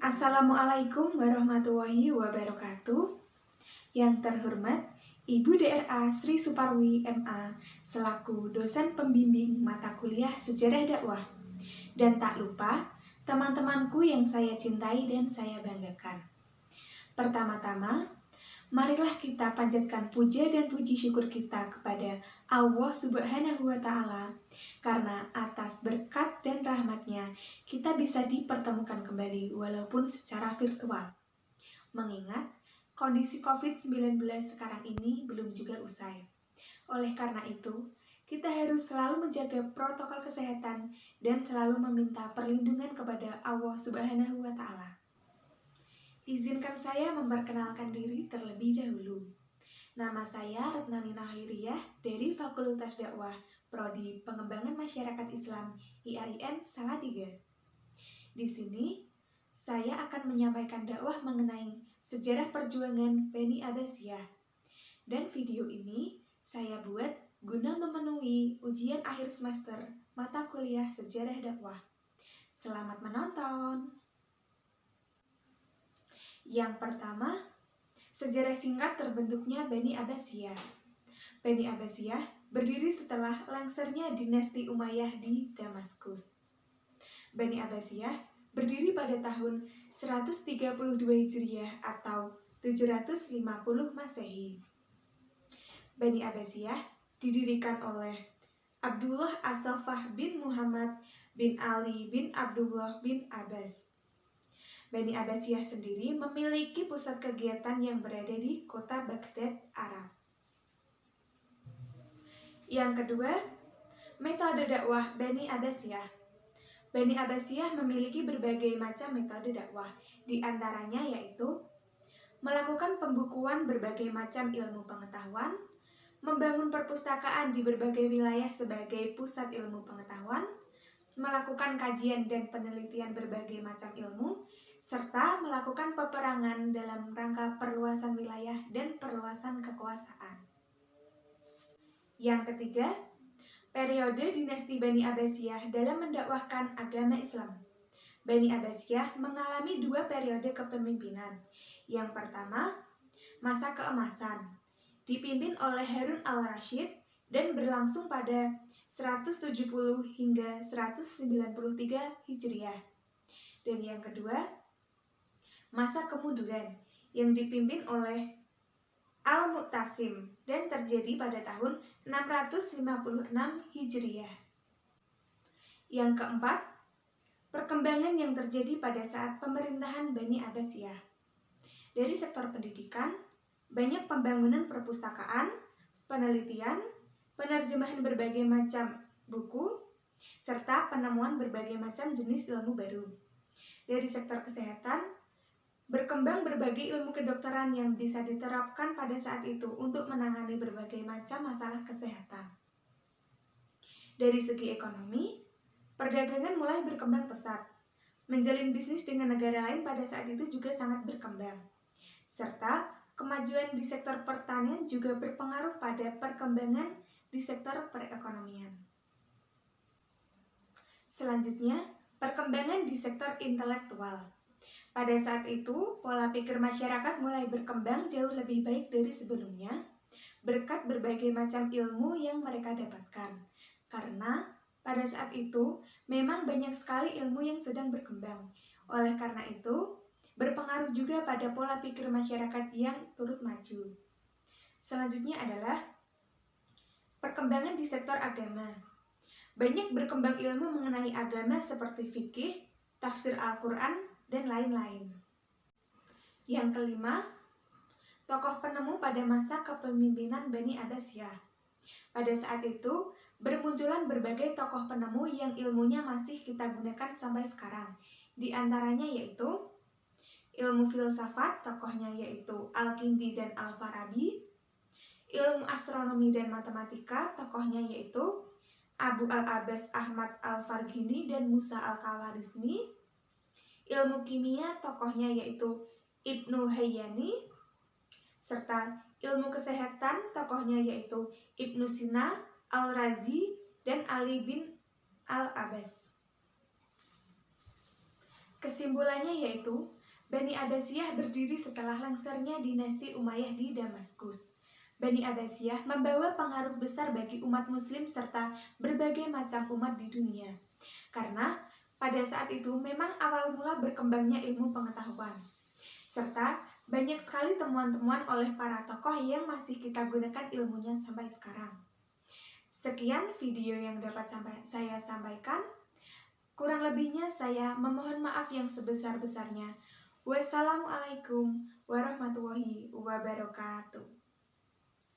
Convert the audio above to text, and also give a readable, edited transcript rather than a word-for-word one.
Assalamualaikum warahmatullahi wabarakatuh. Yang terhormat Ibu DRA Sri Suparwi MA selaku dosen pembimbing mata kuliah Sejarah Dakwah. Dan tak lupa teman-temanku yang saya cintai dan saya banggakan. Pertama-tama, marilah kita panjatkan puja dan puji syukur kita kepada Allah Subhanahu wa Ta'ala, karena atas berkat dan rahmatnya kita bisa dipertemukan kembali walaupun secara virtual. Mengingat kondisi COVID-19 sekarang ini belum juga usai. Oleh karena itu, kita harus selalu menjaga protokol kesehatan dan selalu meminta perlindungan kepada Allah Subhanahu wa Ta'ala. Izinkan saya memperkenalkan diri terlebih dahulu. Nama saya Retnani Nahiriyah dari Fakultas Dakwah Prodi Pengembangan Masyarakat Islam IAIN Salatiga. Di sini, saya akan menyampaikan dakwah mengenai sejarah perjuangan Bani Abbasiyah. Dan video ini saya buat guna memenuhi ujian akhir semester mata kuliah Sejarah Dakwah. Selamat menonton! Yang pertama, sejarah singkat terbentuknya Bani Abbasiyah. Bani Abbasiyah berdiri setelah lengsernya dinasti Umayyah di Damaskus. Bani Abbasiyah berdiri pada tahun 132 Hijriah atau 750 Masehi. Bani Abbasiyah didirikan oleh Abdullah As-Saffah bin Muhammad bin Ali bin Abdullah bin Abbas. Bani Abbasiyah sendiri memiliki pusat kegiatan yang berada di kota Baghdad, Arab. Yang kedua, metode dakwah Bani Abbasiyah. Bani Abbasiyah memiliki berbagai macam metode dakwah, di antaranya yaitu melakukan pembukuan berbagai macam ilmu pengetahuan, membangun perpustakaan di berbagai wilayah sebagai pusat ilmu pengetahuan, melakukan kajian dan penelitian berbagai macam ilmu, serta melakukan peperangan dalam rangka perluasan wilayah dan perluasan kekuasaan. Yang ketiga, periode dinasti Bani Abbasiyah dalam mendakwahkan agama Islam. Bani Abbasiyah mengalami dua periode kepemimpinan. Yang pertama, masa keemasan, dipimpin oleh Harun al-Rashid dan berlangsung pada 170 hingga 193 Hijriah. Dan yang kedua, masa kemunduran yang dipimpin oleh Al-Mu'tasim dan terjadi pada tahun 656 Hijriah. Yang keempat, perkembangan yang terjadi pada saat pemerintahan Bani Abbasiyah. Dari sektor pendidikan, banyak pembangunan perpustakaan, penelitian, penerjemahan berbagai macam buku, serta penemuan berbagai macam jenis ilmu baru. Dari sektor kesehatan, berkembang berbagai ilmu kedokteran yang bisa diterapkan pada saat itu untuk menangani berbagai macam masalah kesehatan. Dari segi ekonomi, perdagangan mulai berkembang pesat. Menjalin bisnis dengan negara lain pada saat itu juga sangat berkembang. Serta kemajuan di sektor pertanian juga berpengaruh pada perkembangan di sektor perekonomian. Selanjutnya, perkembangan di sektor intelektual. Pada saat itu, pola pikir masyarakat mulai berkembang jauh lebih baik dari sebelumnya, berkat berbagai macam ilmu yang mereka dapatkan. Karena pada saat itu, memang banyak sekali ilmu yang sedang berkembang. Oleh karena itu, berpengaruh juga pada pola pikir masyarakat yang turut maju. Selanjutnya adalah perkembangan di sektor agama. Banyak berkembang ilmu mengenai agama seperti fikih, tafsir Al-Quran, dan lain-lain. Yang kelima, tokoh penemu pada masa kepemimpinan Bani Abbasiyah. Pada saat itu, bermunculan berbagai tokoh penemu yang ilmunya masih kita gunakan sampai sekarang. Di antaranya yaitu ilmu filsafat, tokohnya yaitu Al-Kindi dan Al-Farabi. Ilmu astronomi dan matematika, tokohnya yaitu Abu al-Abbas Ahmad al-Farghini dan Musa al-Khawarizmi. Ilmu kimia, tokohnya yaitu Ibnu Hayyani, serta ilmu kesehatan, tokohnya yaitu Ibnu Sina, Al-Razi, dan Ali bin Al-Abbas. Kesimpulannya yaitu, Bani Abbasiyah berdiri setelah lengsernya dinasti Umayyah di Damaskus. Bani Abbasiyah membawa pengaruh besar bagi umat muslim serta berbagai macam umat di dunia. Karena pada saat itu memang awal mula berkembangnya ilmu pengetahuan. Serta banyak sekali temuan-temuan oleh para tokoh yang masih kita gunakan ilmunya sampai sekarang. Sekian video yang dapat saya sampaikan. Kurang lebihnya saya memohon maaf yang sebesar-besarnya. Wassalamualaikum warahmatullahi wabarakatuh.